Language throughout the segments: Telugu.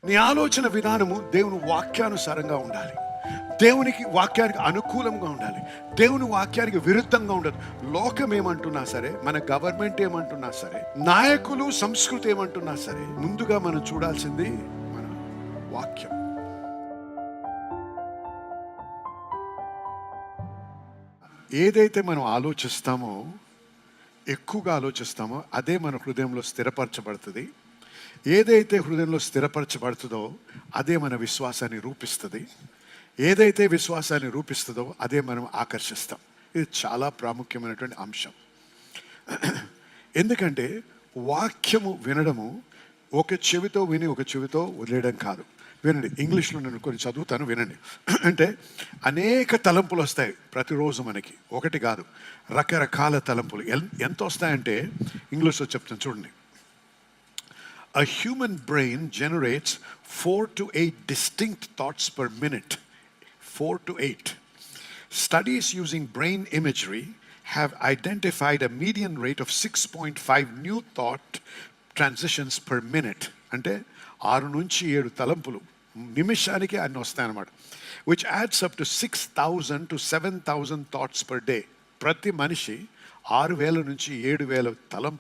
నీ ఆలోచన విధానము దేవుని వాక్యానుసారంగా ఉండాలి. దేవునికి వాక్యానికి అనుకూలంగా ఉండాలి. దేవుని వాక్యానికి విరుద్ధంగా ఉండదు. లోకం ఏమంటున్నా సరే, మన గవర్నమెంట్ ఏమంటున్నా సరే, నాయకులు సంస్కృతి ఏమంటున్నా సరే, ముందుగా మనం చూడాల్సింది మన వాక్యం. ఏదైతే మనం ఆలోచిస్తామో, ఎక్కువగా ఆలోచిస్తామో అదే మన హృదయంలో స్థిరపరచబడుతుంది. ఏదైతే హృదయంలో స్థిరపరచబడుతుందో అదే మన విశ్వాసాన్ని రూపిస్తుంది. ఏదైతే విశ్వాసాన్ని రూపిస్తుందో అదే మనం ఆకర్షిస్తాం. ఇది చాలా ప్రాముఖ్యమైనటువంటి అంశం. ఎందుకంటే వాక్యము వినడము ఒక చెవితో విని ఒక చెవితో వదిలేయడం కాదు. వినండి, ఇంగ్లీష్లో నేను కొన్ని చదువుతాను, వినండి. అంటే అనేక తలంపులు వస్తాయి ప్రతిరోజు మనకి, ఒకటి కాదు, రకరకాల తలంపులు. ఎంత వస్తాయంటే ఇంగ్లీష్లో చెప్తాను చూడండి. A human brain generates 4 to 8 distinct thoughts per minute. 4 to 8. Studies using brain imagery have identified a median rate of 6.5 new thought transitions per minute. అంటే 6 నుంచి 7 తలంపులు నిమిషానికి అన్ని వస్తాయన్నమాట. Which adds up to 6,000 to 7,000 thoughts per day. ప్రతి మనిషి 6,000 నుంచి 7,000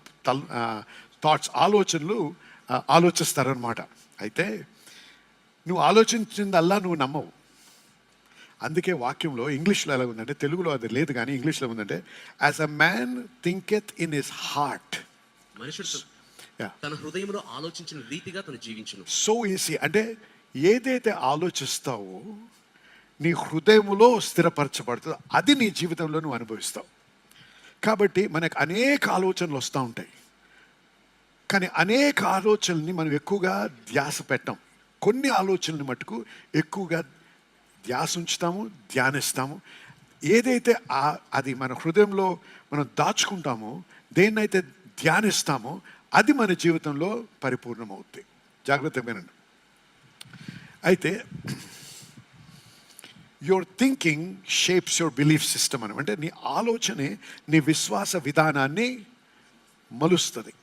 థాట్స్, ఆలోచనలు ఆలోచిస్తారనమాట. అయితే నువ్వు ఆలోచించిందల్లా నువ్వు నమ్మవు. అందుకే వాక్యంలో ఇంగ్లీష్లో ఎలా ఉందంటే, తెలుగులో అది లేదు కానీ ఇంగ్లీష్లో ఉందంటే, as a man thinketh in his heart, మనుషుడు తన హృదయంలో ఆలోచించిన రీతిగా తను జీవించును. So easy. అంటే ఏదైతే ఆలోచిస్తావో నీ హృదయంలో స్థిరపరచబడుతుందో అది నీ జీవితంలో నువ్వు అనుభవిస్తావు. కాబట్టి మనకు అనేక ఆలోచనలు వస్తూ ఉంటాయి, కానీ అనేక ఆలోచనల్ని మనం ఎక్కువగా ధ్యాస పెట్టాం. కొన్ని ఆలోచనలు మటుకు ఎక్కువగా ధ్యాస ఉంచుతాము, ధ్యానిస్తాము. ఏదైతే అది మన హృదయంలో మనం దాచుకుంటామో, దేన్నైతే ధ్యానిస్తామో అది మన జీవితంలో పరిపూర్ణమవుతుంది. జాగ్రత్తగా వినండి. అయితే your thinking shapes your belief system అని, అంటే నీ ఆలోచనే నీ విశ్వాస విధానాన్ని మలుస్తుంది.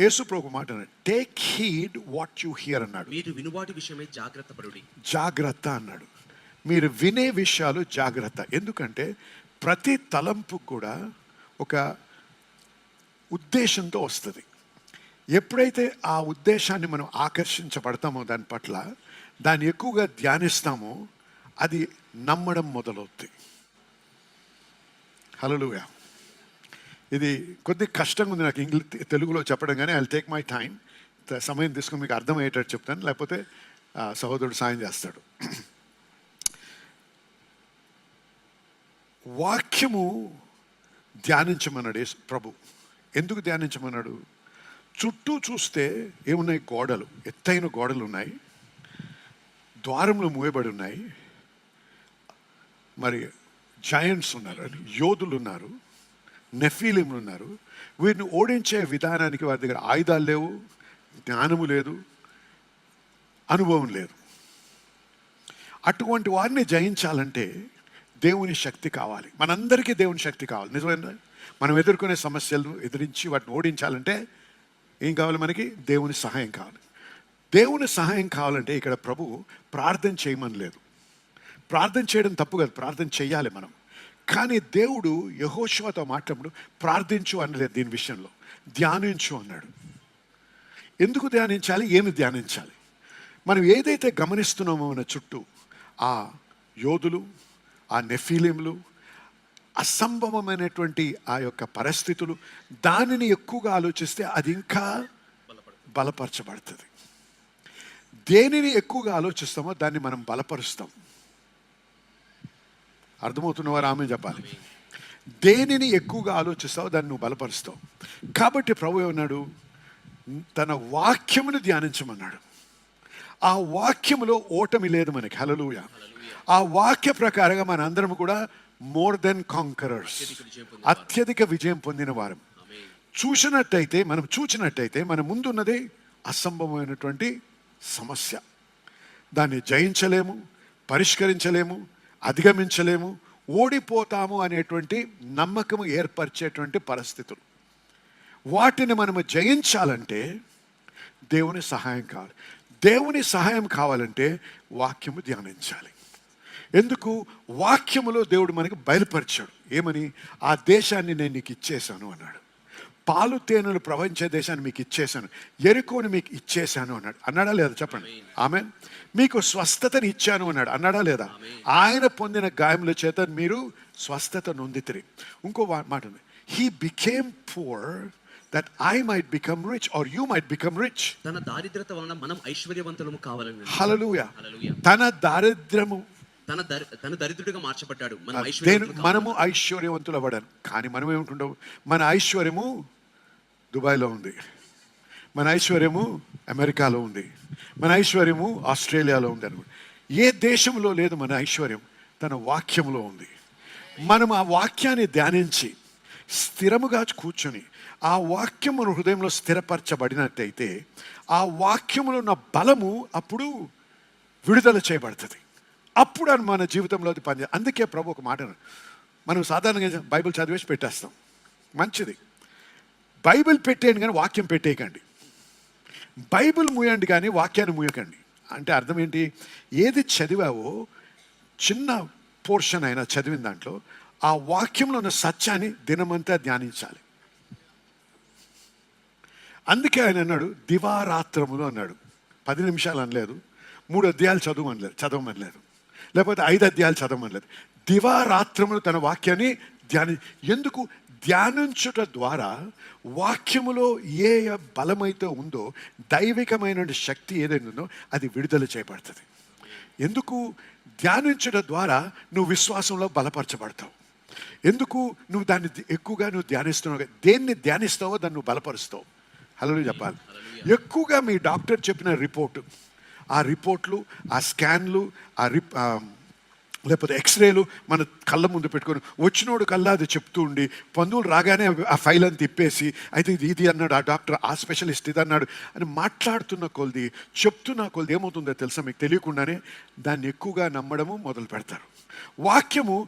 యేసు ప్రభు మాట అన్నాడు, take heed what you here అన్నాడు. మీరు వినువాటి విషయమై జాగ్రత్త పడుడి. జాగ్రత్త అన్నాడు. మీరు వినే విషయాలు జాగ్రత్త. ఎందుకంటే ప్రతి తలంపు కూడా ఒక ఉద్దేశంతో వస్తుంది. ఎప్పుడైతే ఆ ఉద్దేశాన్ని మనం ఆకర్షించబడతామో దాని పట్ల, దాన్ని ఎక్కువగా ధ్యానిస్తామో అది నమ్మడం మొదలవుతుంది. హల్లెలూయా. ఇది కొద్ది కష్టంగా ఉంది నాకు తెలుగులో చెప్పడం, కానీ ఐ టేక్ మై టైం. సమయం తీసుకుని మీకు అర్థమయ్యేటట్టు చెప్తాను, లేకపోతే సహోదరుడు సాయం చేస్తాడు. వాక్యము ధ్యానించమన్నాడు యేసు ప్రభు. ఎందుకు ధ్యానించమన్నాడు? చుట్టూ చూస్తే ఏమున్నాయి? గోడలు, ఎత్తైన గోడలు ఉన్నాయి, ద్వారములు మూయబడి ఉన్నాయి, మరి జాయింట్స్ ఉన్నారు, యోధులు ఉన్నారు, నెఫీలింలు ఉన్నారు. వీరిని ఓడించే విధానానికి వారి దగ్గర ఆయుధాలు లేవు, జ్ఞానము లేదు, అనుభవం లేదు. అటువంటి వారిని జయించాలంటే దేవుని శక్తి కావాలి. మనందరికీ దేవుని శక్తి కావాలి. నిజమైనా మనం ఎదుర్కొనే సమస్యలను ఎదిరించి వాటిని ఓడించాలంటే ఏం కావాలి? మనకి దేవుని సహాయం కావాలి. దేవుని సహాయం కావాలంటే ఇక్కడ ప్రభు ప్రార్థన చేయమని లేదు. ప్రార్థన చేయడం తప్పు కాదు, ప్రార్థన చేయాలి మనం. కానీ దేవుడు యెహోషువతో మాట్లాడు ప్రార్థించు అనలేదు. దీని విషయంలో ధ్యానించు అన్నాడు. ఎందుకు ధ్యానించాలి? ఏమి ధ్యానించాలి? మనం ఏదైతే గమనిస్తున్నామో మన చుట్టూ, ఆ యోధులు, ఆ నెఫీలింలు, అసంభవమైనటువంటి ఆ యొక్క పరిస్థితులు, దానిని ఎక్కువగా ఆలోచిస్తే అది ఇంకా బలపరచబడుతుంది. దేనిని ఎక్కువగా ఆలోచిస్తామో దాన్ని మనం బలపరుస్తాం. అర్థమవుతున్నవారు ఆమె చెప్పాలి. దేనిని ఎక్కువగా ఆలోచిస్తావో దాన్ని నువ్వు బలపరుస్తావు. కాబట్టి ప్రభు ఏమన్నాడు? తన వాక్యమును ధ్యానించమన్నాడు. ఆ వాక్యములో ఓటమి లేదు మనకి. హల్లెలూయా. ఆ వాక్య ప్రకారంగా మన అందరం కూడా మోర్ దెన్ కాంకరర్స్, అత్యధిక విజయం పొందిన వారం. చూసినట్టయితే మన ముందున్నది అసంభవమైనటువంటి సమస్య. దాన్ని జయించలేము, పరిష్కరించలేము, అధిగమించలేము, ఓడిపోతాము అనేటువంటి నమ్మకము ఏర్పరిచేటువంటి పరిస్థితులు. వాటిని మనము జయించాలంటే దేవుని సహాయం కావాలి. దేవుని సహాయం కావాలంటే వాక్యము ధ్యానించాలి. ఎందుకు? వాక్యములో దేవుడు మనకి బయలుపరిచాడు. ఏమని? ఆ దేశాన్ని నేను నీకు ఇచ్చేశాను అన్నాడు. పాలు తేనెలు ప్రవహించే దేశాన్ని మీకు ఇచ్చేశాను, ఎరుకోని మీకు ఇచ్చేశాను అన్నాడు. అన్నాడా లేదా? చెప్పండి. ఆమేన్. మీకు స్వస్థతని ఇచ్చాను అన్నాడు. అన్నాడా లేదా? ఆయన పొందిన గాయముల చేత మీరు స్వస్థత నొందితిరి. ఇంకో మాట ఉంది, he became poor that I might become rich or you might become rich. తన దారిద్రత వలన మనం ఐశ్వర్యవంతులము కావాలని. హల్లెలూయా. హల్లెలూయా. తన దారిద్రము, తన దరిద్రుడిగా మార్చబడ్డాడు. మనము ఐశ్వర్యవంతులు అవ్వడానికి. కానీ మనం ఏమంటుంటాం? మన ఐశ్వర్యము దుబాయ్లో ఉంది, మన ఐశ్వర్యము అమెరికాలో ఉంది, మన ఐశ్వర్యము ఆస్ట్రేలియాలో ఉంది అనుకో. ఏ దేశంలో లేదు మన ఐశ్వర్యం? తన వాక్యంలో ఉంది. మనం ఆ వాక్యాన్ని ధ్యానించి స్థిరముగా కూర్చొని ఆ వాక్యము మన హృదయంలో స్థిరపరచబడినట్టయితే ఆ వాక్యములో ఉన్న బలము అప్పుడు విడుదల చేయబడుతుంది. అప్పుడు అని మన జీవితంలో అది పని. అందుకే ప్రభు ఒక మాట, మనం సాధారణంగా బైబిల్ చదివేసి పెట్టేస్తాం, మంచిది. బైబిల్ పెట్టేయండి కానీ వాక్యం పెట్టేయకండి. బైబిల్ మూయండి కానీ వాక్యాన్ని మూయకండి. అంటే అర్థం ఏంటి? ఏది చదివావో చిన్న పోర్షన్ అయినా చదివిన దాంట్లో ఆ వాక్యంలో ఉన్న సత్యాన్ని దినమంతా ధ్యానించాలి. అందుకే ఆయన అన్నాడు దివారాత్రములు అన్నాడు. 10 నిమిషాలు అనలేదు, 3 అధ్యాయాలు చదవమనలేదు, లేకపోతే 5 అధ్యాయాలు చదవమనలేదు. దివారాత్రములు తన వాక్యాన్ని ఎందుకు? ధ్యానించుట ద్వారా వాక్యములో ఏ బలమైతే ఉందో, దైవికమైన శక్తి ఏదైనా ఉందో అది విడుదల చేయబడుతుంది. ఎందుకు? ధ్యానించుట ద్వారా నువ్వు విశ్వాసంలో బలపరచబడతావు. ఎందుకు? నువ్వు దాన్ని ఎక్కువగా ధ్యానిస్తున్నావు. దేన్ని ధ్యానిస్తావో దాన్ని నువ్వు బలపరుస్తావు. హల్లెలూయా చెప్పాలి. ఎక్కువగా మీ డాక్టర్ చెప్పిన రిపోర్టు, ఆ రిపోర్ట్లు, ఆ స్కాన్లు, లేకపోతే ఎక్స్రేలు మన కళ్ళ ముందు పెట్టుకొని వచ్చినోడు కల్లా అది చెప్తూ ఉండి, పందువులు రాగానే ఆ ఫైల్ అని తిప్పేసి అయితే ఇది అన్నాడు, ఆ డాక్టర్, ఆ స్పెషలిస్ట్ ఇది అన్నాడు అని మాట్లాడుతున్న కొలది, చెప్తున్న కొలది ఏమవుతుందో తెలుసా? మీకు తెలియకుండానే దాన్ని ఎక్కువగా నమ్మడము మొదలు పెడతారు. వాక్యము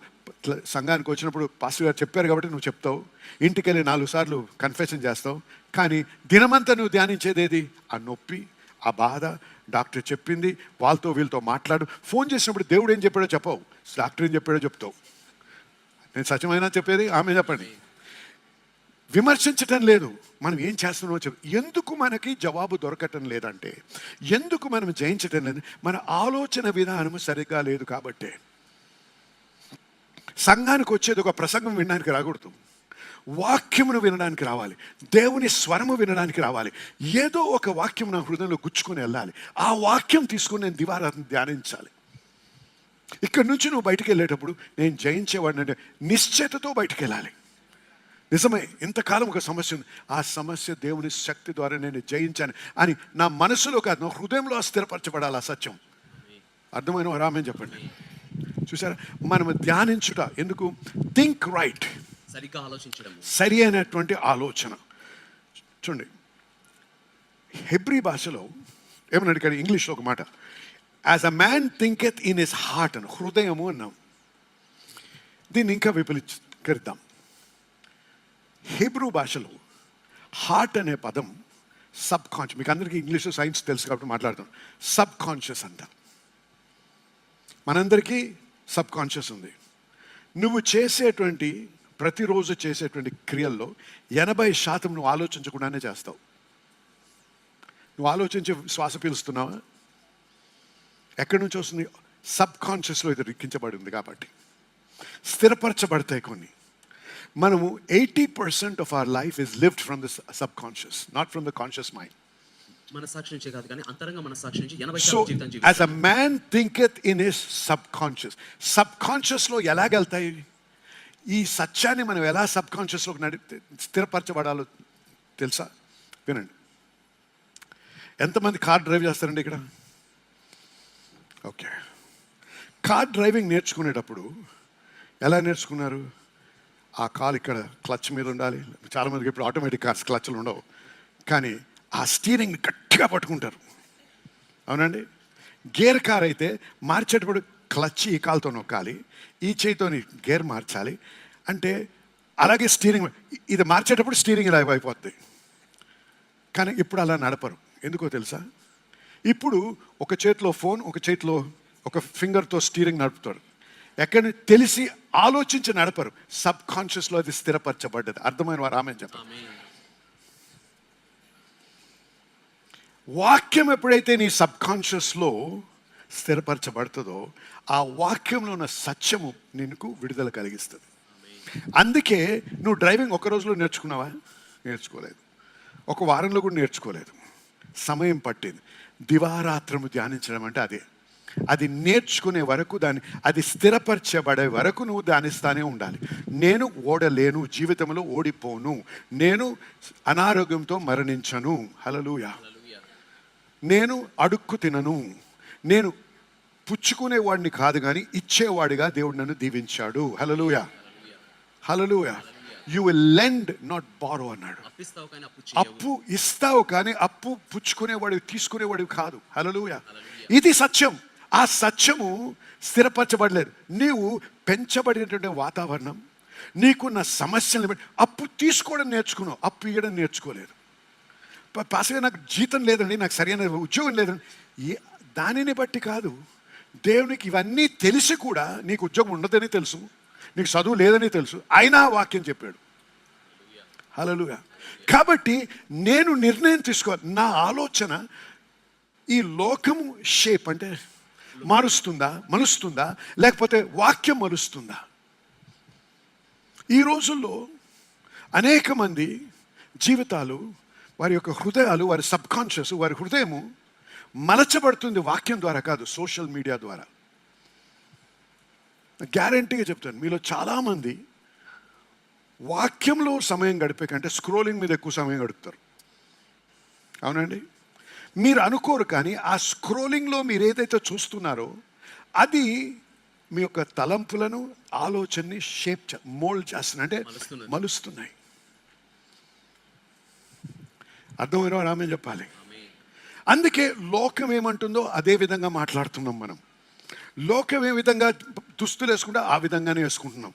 సంఘానికి వచ్చినప్పుడు పాస్టర్ గారు చెప్పారు కాబట్టి నువ్వు చెప్తావు, ఇంటికి వెళ్ళి 4 సార్లు కన్ఫెషన్ చేస్తావు. కానీ దినమంతా నువ్వు ధ్యానించేది ఏది? ఆ నొప్పి, ఆ బాధ, డాక్టర్ చెప్పింది, వాళ్ళతో వీళ్ళతో మాట్లాడు. ఫోన్ చేసినప్పుడు దేవుడు ఏం చెప్పాడో చెప్పవు, డాక్టర్ ఏం చెప్పాడో చెప్తావు. నేను సత్యమైనా చెప్పేది ఆమె చెప్పండి. విమర్శించటం లేదు, మనం ఏం చేస్తున్నామో చెప్పు. ఎందుకు మనకి జవాబు దొరకటం లేదంటే, ఎందుకు మనం జయించటం లేదు? మన ఆలోచన విధానం సరిగ్గా లేదు కాబట్టే. సంఘానికి వచ్చేది ఒక ప్రసంగం వినడానికి రాకూడదు, వాక్యమును వినడానికి రావాలి, దేవుని స్వరము వినడానికి రావాలి. ఏదో ఒక వాక్యం నా హృదయంలో గుచ్చుకొని వెళ్ళాలి. ఆ వాక్యం తీసుకుని నేను దివారాత్రం ధ్యానించాలి. ఇక్కడి నుంచి నువ్వు బయటికి వెళ్ళేటప్పుడు నేను జయించేవాడిని అంటే నిశ్చయతతో బయటికి వెళ్ళాలి. నిజమే, ఇంతకాలం ఒక సమస్య ఉంది, ఆ సమస్య దేవుని శక్తి ద్వారా నేను జయించాను అని నా మనసులో కాదు, నా హృదయంలో స్థిరపరచబడాలి ఆ సత్యం. అర్థమైన రామని చెప్పండి. చూసారా, మనము ధ్యానించుట ఎందుకు? థింక్ రైట్, సరిగ్గా ఆలోచించడం, సరి అయినటువంటి ఆలోచన. చూడండి, హెబ్రీ భాషలో ఏమన్నాడు ఇక్కడ? ఇంగ్లీష్లో ఒక మాట, as a man thinketh in his heart అని, హృదయము అన్నాం. దీన్ని ఇంకా విపులీకరిద్దాం. హెబ్రూ భాషలో హార్ట్ అనే పదం సబ్ కాన్షియస్, మీకు అందరికీ ఇంగ్లీష్ సైన్స్ తెలుసు కాబట్టి మాట్లాడతాం. సబ్ కాన్షియస్ అంట. మనందరికీ సబ్ కాన్షియస్ ఉంది. నువ్వు చేసేటువంటి ప్రతిరోజు చేసేటువంటి క్రియల్లో 80% నువ్వు ఆలోచించకుండానే చేస్తావు. నువ్వు ఆలోచించి శ్వాస పీలుస్తున్నావా? ఎక్కడి నుంచి వస్తుంది? సబ్ కాన్షియస్లో ఇది రిక్కించబడి ఉంది కాబట్టి స్థిరపరచబడతాయి కొన్ని. మనము 80% of our life is lived from the sub conscious, not from the conscious mind. మనస్సాక్షి నుంచి కాదు కానీ అంతరంగ మనస్సాక్షి నుంచి 80% సో జీవితం జీవిస్తాం. As a man thinketh in his subconscious. సబ్ కాన్షియస్లో ఎలాగెళ్తాయి ఈ సత్యాన్ని? మనం ఎలా సబ్ కాన్షియస్లోకి స్థిరపరచబడాలో తెలుసా? వినండి. ఎంతమంది కార్ డ్రైవ్ చేస్తారండి ఇక్కడ? ఓకే, కార్ డ్రైవింగ్ నేర్చుకునేటప్పుడు ఎలా నేర్చుకున్నారు? ఆ కార్ ఇక్కడ క్లచ్ మీద ఉండాలి. చాలామందికి ఇప్పుడు ఆటోమేటిక్ కార్స్ క్లచ్లు ఉండవు, కానీ ఆ స్టీరింగ్ని గట్టిగా పట్టుకుంటారు, అవునండి. గేర్ కార్ అయితే మార్చేటప్పుడు క్లచ్ ఈ కాలుతో నొక్కాలి, ఈ చేయితోని గేర్ మార్చాలి. అంటే అలాగే స్టీరింగ్, ఇది మార్చేటప్పుడు స్టీరింగ్ ఇలా అయిపోద్ది. కానీ ఇప్పుడు అలా నడపరు. ఎందుకో తెలుసా? ఇప్పుడు ఒక చేతిలో ఫోన్, ఒక చేతిలో ఒక ఫింగర్తో స్టీరింగ్ నడుపుతారు. ఎక్కడి తెలిసి ఆలోచించి నడపరు. సబ్ కాన్షియస్లో అది స్థిరపరచబడ్డది. అర్థమైన వారు ఆమె చెప్పారు. ఆమేన్. వాక్యం ఎప్పుడైతే నీ సబ్ కాన్షియస్లో స్థిరపరచబడుతుందో ఆ వాక్యంలో ఉన్న సత్యము నీకు విడుదల కలిగిస్తుంది. అందుకే నువ్వు డ్రైవింగ్ ఒక రోజులో నేర్చుకున్నావా? నేర్చుకోలేదు. ఒక వారంలో కూడా నేర్చుకోలేదు. సమయం పట్టింది. దివారాత్రము ధ్యానించడం అంటే అదే. అది నేర్చుకునే వరకు, అది స్థిరపరచబడే వరకు నువ్వు ధ్యానిస్తానే ఉండాలి. నేను ఓడలేను, జీవితంలో ఓడిపోను, నేను అనారోగ్యంతో మరణించను, హల్లెలూయా, హల్లెలూయా. నేను అడుక్కు తినను, నేను పుచ్చుకునేవాడిని కాదు కానీ ఇచ్చేవాడిగా దేవుడు నన్ను దీవించాడు, hallelujah, hallelujah. You will lend not borrow అన్నాడు. అప్పిస్తావు కానీ అప్పు చేయవు. అప్పు ఇస్తావు కానీ అప్పు పుచ్చుకునేవాడివి, తీసుకునేవాడివి కాదు, హల్లెలూయా. ఇది సత్యం. ఆ సత్యము స్థిరపరచబడలేదు. నీవు పెంచబడినటువంటి వాతావరణం, నీకున్న సమస్యలను బట్టి అప్పు తీసుకోవడం నేర్చుకున్నావు, అప్పు ఇవ్వడం నేర్చుకోలేదు. పాసగా నాకు జీతం లేదండి, నాకు సరైన ఉద్యోగం లేదండి, దానిని బట్టి కాదు. దేవునికి ఇవన్నీ తెలిసి కూడా నీకు ఉద్యోగం ఉండదని తెలుసు, నీకు చదువు లేదని తెలుసు, అయినా వాక్యం చెప్పాడు, హల్లెలూయా. కాబట్టి నేను నిర్ణయం తీసుకోవాలి. నా ఆలోచన ఈ లోకము షేప్ అంటే మలుస్తుందా లేకపోతే వాక్యం మలుస్తుందా? ఈ రోజుల్లో అనేక మంది జీవితాలు, వారి యొక్క హృదయాలు, వారి సబ్ కాన్షియస్, వారి హృదయము మలచబడుతుంది వాక్యం ద్వారా కాదు, సోషల్ మీడియా ద్వారా. గ్యారంటీగా చెప్తాను, మీలో చాలామంది వాక్యంలో సమయం గడిపే కంటే స్క్రోలింగ్ మీద ఎక్కువ సమయం గడుపుతారు. అవునండి, మీరు అనుకోరు కానీ ఆ స్క్రోలింగ్లో మీరు ఏదైతే చూస్తున్నారో అది మీ యొక్క తలంపులను, ఆలోచనని మోల్డ్ చేస్తున్నాయి, అంటే మలుస్తున్నాయి. అర్థమైన వారు ఆమె చెప్పాలి. అందుకే లోకం ఏమంటుందో అదే విధంగా మాట్లాడుతున్నాం మనం. లోకం ఏ విధంగా దుస్తులు వేసుకుంటే ఆ విధంగానే వేసుకుంటున్నాం,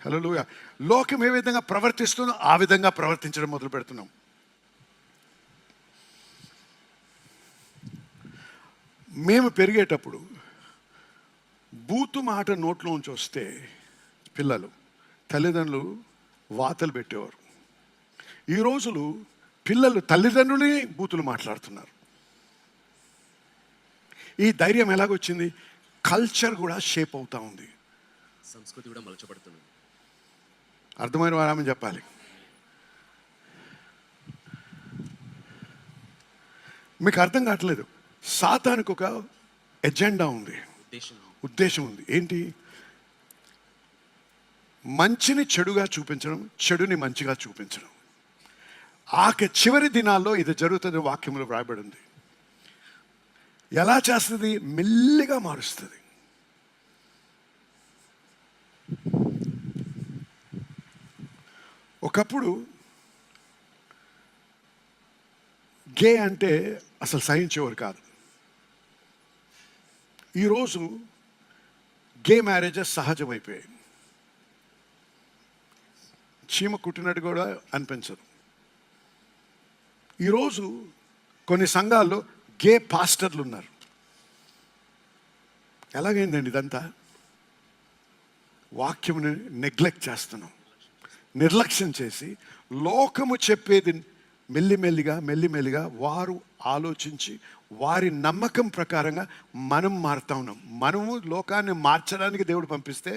హల్లెలూయా. లోకం ఏ విధంగా ప్రవర్తిస్తుందో ఆ విధంగా ప్రవర్తించడం మొదలు పెడుతున్నాం. మేము పెరిగేటప్పుడు బూతు మాట నోట్లోంచి వస్తే పిల్లలు, తల్లిదండ్రులు వాతలు పెట్టేవారు. ఈ రోజులు పిల్లలు తల్లిదండ్రులే బూతులు మాట్లాడుతున్నారు. ఈ ధైర్యం ఎలాగొచ్చింది? కల్చర్ కూడా షేప్ అవుతా ఉంది, సంస్కృతి కూడా మలచబడుతుంది. అర్థమైన వారామని చెప్పాలి. మీకు అర్థం కావట్లేదు. సాతానుకు ఒక ఎజెండా ఉంది, ఉద్దేశం ఉంది. ఏంటి? మంచిని చెడుగా చూపించడం, చెడుని మంచిగా చూపించడం. చివరి దినాల్లో ఇది జరుగుతుంది, వాక్యంలో వ్రాయబడింది. ఎలా చేస్తుంది? మెల్లిగా మారుస్తుంది. ఒకప్పుడు గే అంటే అసలు సహించేవారు కాదు. ఈరోజు గే మ్యారేజెస్ సహజమైపోయాయి. చీమ కుట్టినట్టు కూడా అనిపించదు. ఈరోజు కొన్ని సంఘాల్లో గే పాస్టర్లు ఉన్నారు. ఎలాగైందండి ఇదంతా? వాక్యముని నెగ్లెక్ట్ చేస్తున్నాం, నిర్లక్ష్యం చేసి లోకము చెప్పేది మెల్లిమెల్లిగా వారు ఆలోచించి వారి నమ్మకం ప్రకారంగా మనం మారుతా ఉన్నాం. మనము లోకాన్ని మార్చడానికి దేవుడు పంపిస్తే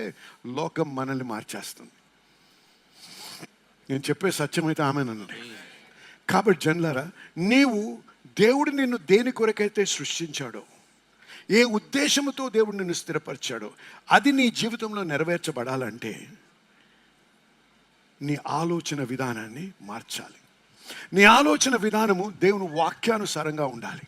లోకం మనల్ని మార్చేస్తుంది. నేను చెప్పే సత్యమైతే ఆమెనండి. కాబట్టి జనులారా, నీవు దేవుడు నిన్ను దేని కొరకైతే సృష్టించాడో, ఏ ఉద్దేశంతో దేవుడు నిన్ను స్థిరపరిచాడో అది నీ జీవితంలో నెరవేర్చబడాలంటే నీ ఆలోచన విధానాన్ని మార్చాలి. నీ ఆలోచన విధానము దేవుని వాక్యానుసారంగా ఉండాలి.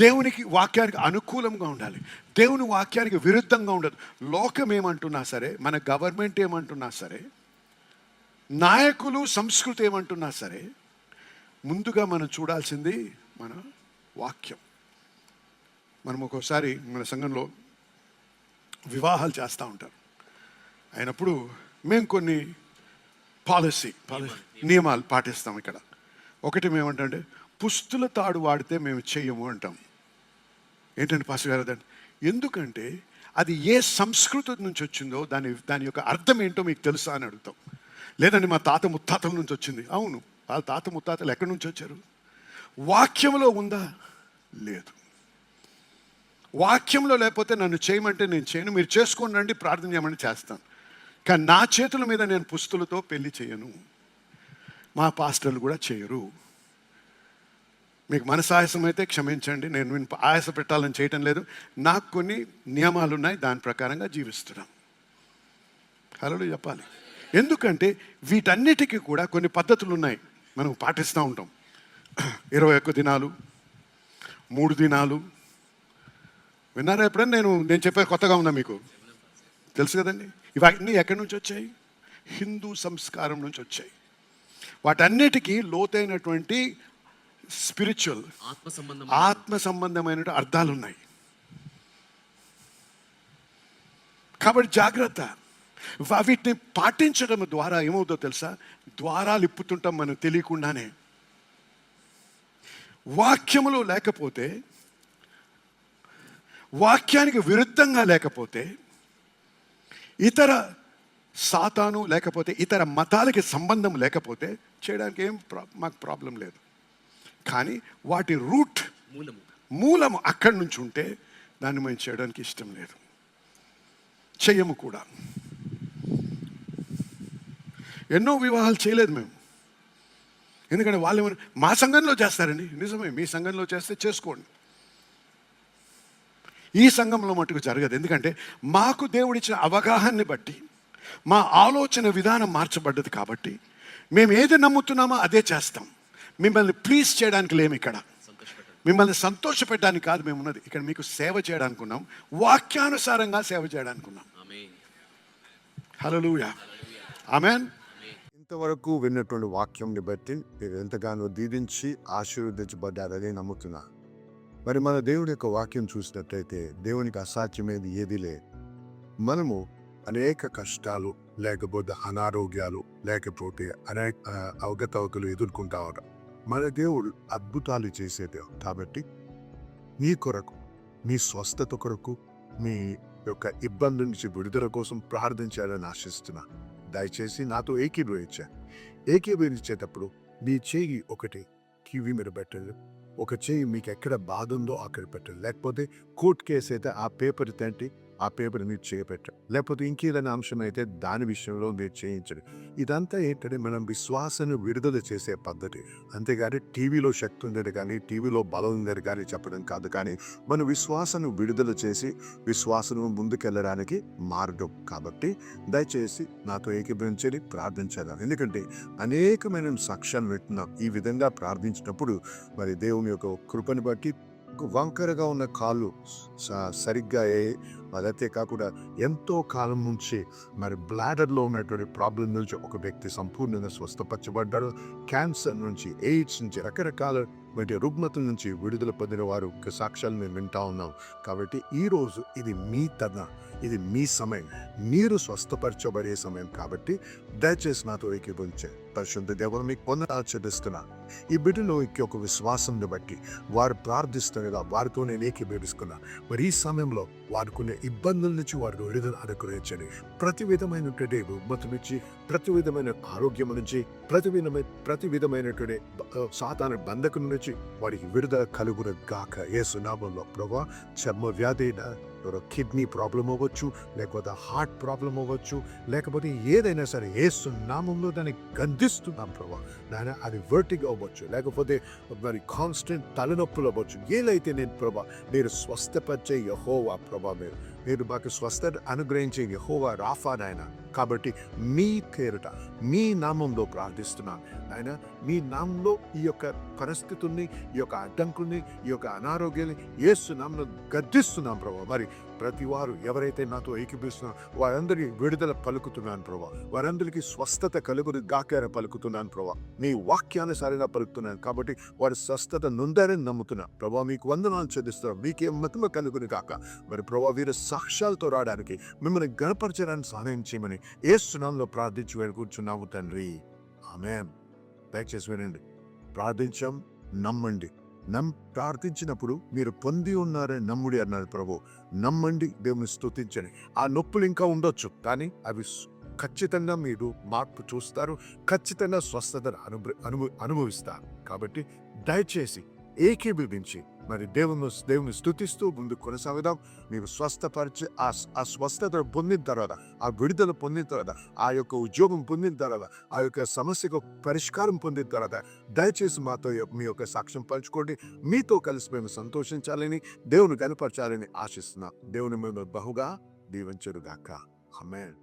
దేవునికి వాక్యానికి అనుకూలంగా ఉండాలి. దేవుని వాక్యానికి విరుద్ధంగా ఉండదు. లోకం ఏమంటున్నా సరే, మన గవర్నమెంట్ ఏమంటున్నా సరే, నాయకులు సంస్కృతి ఏమంటున్నా సరే, ముందుగా మనం చూడాల్సింది మన వాక్యం. మనం ఒక్కోసారి మన సంఘంలో వివాహాలు చేస్తూ ఉంటారు. అయినప్పుడు మేము కొన్ని పాలసీ నియమాలు పాటిస్తాం ఇక్కడ. ఒకటి మేమంటే పుస్తుల తాడు వాడితే మేము చెయ్యము అంటాం. ఏంటంటే పాస్టర్ గారు అదండి, ఎందుకంటే అది ఏ సంస్కృతి నుంచి వచ్చిందో దాని యొక్క అర్థం ఏంటో మీకు తెలుసా అని అడుగుతాం. లేదండి మా తాత ముత్తాతల నుంచి వచ్చింది. అవును, వాళ్ళ తాత ముత్తాతలు ఎక్కడి నుంచి వచ్చారు? వాక్యంలో ఉందా? లేదు. వాక్యంలో లేకపోతే నన్ను చేయమంటే నేను చేయను, మీరు చేసుకోండి రండి ప్రార్థన చేయమని చేస్తాను. కానీ నా చేతుల మీద నేను పుస్తులతో పెళ్లి చేయను, మా పాస్టర్లు కూడా చేయరు. మీకు మనసాయసం అయితే క్షమించండి, నేను ఆయాస పెట్టాలని చేయటం లేదు. నాకు కొన్ని నియమాలు ఉన్నాయి, దాని ప్రకారంగా జీవిస్తున్నాం. హలో చెప్పాలి. ఎందుకంటే వీటన్నిటికీ కూడా కొన్ని పద్ధతులు ఉన్నాయి, మనం పాటిస్తూ ఉంటాం. 21 దినాలు, 3 దినాలు. విన్నారా ఎప్పుడన్నా? నేను చెప్పేది కొత్తగా ఉందా మీకు? తెలుసు కదండి. ఇవన్నీ ఎక్కడి నుంచి వచ్చాయి? హిందూ సంస్కారం నుంచి వచ్చాయి. వాటన్నిటికీ లోతైనటువంటి స్పిరిచువల్ ఆత్మ సంబంధమైన అర్థాలు ఉన్నాయి. కాబట్టి జాగ్రత్త. వీటిని పాటించడం ద్వారా ఏమవుతుందో తెలుసా? ద్వారాలు ఇప్పుతుంటాం మనం తెలియకుండానే. వాక్యములో లేకపోతే, వాక్యానికి విరుద్ధంగా లేకపోతే, ఇతర సాతాను లేకపోతే ఇతర మతాలకి సంబంధం లేకపోతే చేయడానికి మాకు ప్రాబ్లం లేదు. కానీ వాటి రూట్ మూలము అక్కడి నుంచి ఉంటే దాన్ని మేము చేయడానికి ఇష్టం లేదు, చెయ్యము కూడా. ఎన్నో వివాహాలు చేయలేదు మేము. ఎందుకంటే వాళ్ళు మా సంఘంలో చేస్తారండి. నిజమే, మీ సంఘంలో చేస్తే చేసుకోండి. ఈ సంఘంలో మటుకు జరగదు. ఎందుకంటే మాకు దేవుడిచ్చిన అవగాహనని బట్టి మా ఆలోచన విధానం మార్చబడ్డది. కాబట్టి మేము ఏది నమ్ముతున్నామో అదే చేస్తాం. మిమ్మల్ని ప్లీజ్ చేయడానికి లేము ఇక్కడ, మిమ్మల్ని సంతోషపెట్టడానికి కాదు మేము ఉన్నది ఇక్కడ. మీకు సేవ చేయడానికి ఉన్నాం, వాక్యానుసారంగా సేవ చేయడానికి ఉన్నాం. హల్లెలూయా, ఆమేన్. ఇంతవరకు విన్నటువంటి వాక్యంని బట్టి మీరు ఎంతగానో దీవించి ఆశీర్వదించబడ్డారని నమ్ముతున్నా. మరి మన దేవుడి యొక్క వాక్యం చూసినట్లయితే దేవునికి అసాధ్యమేది ఏది లేదు. మనము అనేక కష్టాలు, లేకపోతే అనారోగ్యాలు, లేకపోతే అనేక అవగతవకలు ఎదుర్కొంటా ఉంటాం. మన దేవుడు అద్భుతాలు చేసే దేవుడు. కాబట్టి మీ కొరకు, మీ స్వస్థత కొరకు, మీ యొక్క ఇబ్బంది నుంచి విడుదల కోసం ప్రార్థించాలని ఆశిస్తున్నా. దయచేసి నాతో ఏకీభవించేటప్పుడు మీ చేయి ఒకటి కివి మీద పెట్టండి, ఒక చేయి మీకు ఎక్కడ బాధ ఉందో అక్కడ పెట్టండి. లేకపోతే కోర్టు కేసు అయితే ఆ పేపర్ తంటి ఆ పేపర్ మీరు చేయబెట్టండి. లేకపోతే ఇంకేదైనా అంశం అయితే దాని విషయంలో మీరు చేయించండి. ఇదంతా ఏంటంటే మనం విశ్వాసాన్ని విడుదల చేసే పద్ధతి. అంతేగాని టీవీలో శక్తి ఉందని కానీ, టీవీలో బలం ఉందని కానీ చెప్పడం కాదు. కానీ మన విశ్వాసాన్ని విడుదల చేసి విశ్వాసం ముందుకెళ్ళడానికి మార్గం. కాబట్టి దయచేసి నాతో ఏకీభవించి ప్రార్థించాలి. ఎందుకంటే అనేకమైన సాక్ష్యాలు వింటున్నాం. ఈ విధంగా ప్రార్థించినప్పుడు మరి దేవుని యొక్క కృపను బట్టి వంకరగా ఉన్న కాళ్ళు సరిగ్గా అదైతే కాకుండా ఎంతో కాలం నుంచి మరి బ్లాడర్లో ఉన్నటువంటి ప్రాబ్లం నుంచి ఒక వ్యక్తి సంపూర్ణంగా స్వస్థపరచబడ్డాడు. క్యాన్సర్ నుంచి, ఎయిడ్స్ నుంచి, రకరకాల రుగ్మతల నుంచి విడుదల పొందిన వారు సాక్ష్యాలు మేము వింటా ఉన్నాం. కాబట్టి ఈరోజు ఇది మీ తరుణం, ఇది మీ సమయం, మీరు స్వస్థపరచబడే సమయం. కాబట్టి దయచేసి నాతో ఏకీభవించే పరిశుద్ధ దేవుడు మీకు పొందనాలు చెల్లిస్తున్నా. ఈ బిడ్డలో ఒక విశ్వాసాన్ని బట్టి వారు ప్రార్థిస్తుండగా వారితో నేను ఏకీభవిస్తున్నా. మరి ఈ సమయంలో వారుకునే ఇబ్బందుల నుంచి వారికి విడుదల అనుగ్రహించండి. ప్రతి విధమైనటువంటి రుగ్మత నుంచి, ప్రతి విధమైన ఆరోగ్యం నుంచి, ప్రతి విధమైనటువంటి సాతాను బంధకం నుంచి వారికి విడుదల కలుగును గాక యేసు నామములో. ప్రభువా, చర్మ వ్యాధి, కిడ్నీ ప్రాబ్లం అవ్వచ్చు, లేకపోతే హార్ట్ ప్రాబ్లం అవ్వచ్చు, లేకపోతే ఏదైనా సరే యేసు నామములో దాన్ని గద్దిస్తున్నాం ప్రభా. నాయన అది వర్టిగో అవ్వచ్చు, లేకపోతే మరి కాన్స్టెంట్ తలనొప్పులు అవ్వచ్చు. ఏదైతే నేను ప్రభా మీరు స్వస్థపరిచే యెహోవా ప్రభా, మీరు మాకు స్వస్థత అనుగ్రహించే యెహోవా రాఫా నాయన. కాబట్టి మీ పేరుట, మీ నామంలో ప్రార్థిస్తున్నాను నాయన. మీ నామంలో ఈ యొక్క పరిస్థితుల్ని, ఈ యొక్క అడ్డంకుల్ని, ఈ యొక్క అనారోగ్యాన్ని యేసు నామంలో గద్దిస్తున్నాం ప్రభా. మరి ప్రతి వారు ఎవరైతే నాతో ఏకీభవిస్తున్నారో వారందరికీ విడుదల పలుకుతున్నాను ప్రభా. వారందరికీ స్వస్థత కలుగుని గాకార పలుకుతున్నాను ప్రభా. నీ వాక్యానుసారంగా పలుకుతున్నాను. కాబట్టి వారి స్వస్థత నొందారని నమ్ముతున్నా ప్రభా. మీకు వందనాలు చెల్లిస్తున్నాం. మీకే మహిమ కలుగుని గాక. మరి ప్రభా వీరు సాక్ష్యాలతో రావడానికి, మిమ్మల్ని గణపరచడానికి సహాయం చేయమని ఏసునామములో ప్రార్థించి వేడుకుంటున్నాము తండ్రి. ఆమేన్. దయచేసి వినండి. ప్రార్థించాం, నమ్మండి. ప్రార్థించినప్పుడు మీరు పొంది ఉన్నారని నమ్ముడి అన్నారు ప్రభు. నమ్మండి, దేవుని స్తుతించండి. ఆ నొప్పులు ఇంకా ఉండొచ్చు, కానీ అవి ఖచ్చితంగా మీరు మార్పు చూస్తారు, ఖచ్చితంగా స్వస్థతను అనుభవిస్తారు. కాబట్టి దయచేసి ఏకీభవించి మరి దేవుని స్తుతిస్తూ ముందు కొనసాగుదాం. మీరు స్వస్థపరిచి ఆ స్వస్థత పొందిన తర్వాత, ఆ విడుదల పొందిన తర్వాత, ఆ యొక్క ఉద్యోగం పొందిన తర్వాత, ఆ యొక్క సమస్యకు పరిష్కారం పొందిన తర్వాత దయచేసి మాతో మీ యొక్క సాక్ష్యం పంచుకోండి. మీతో కలిసి మేము సంతోషించాలని, దేవుని కనపరచాలని ఆశిస్తున్నాం. దేవుని మేము బహుగా దీవించుగాక. ఆమేన్.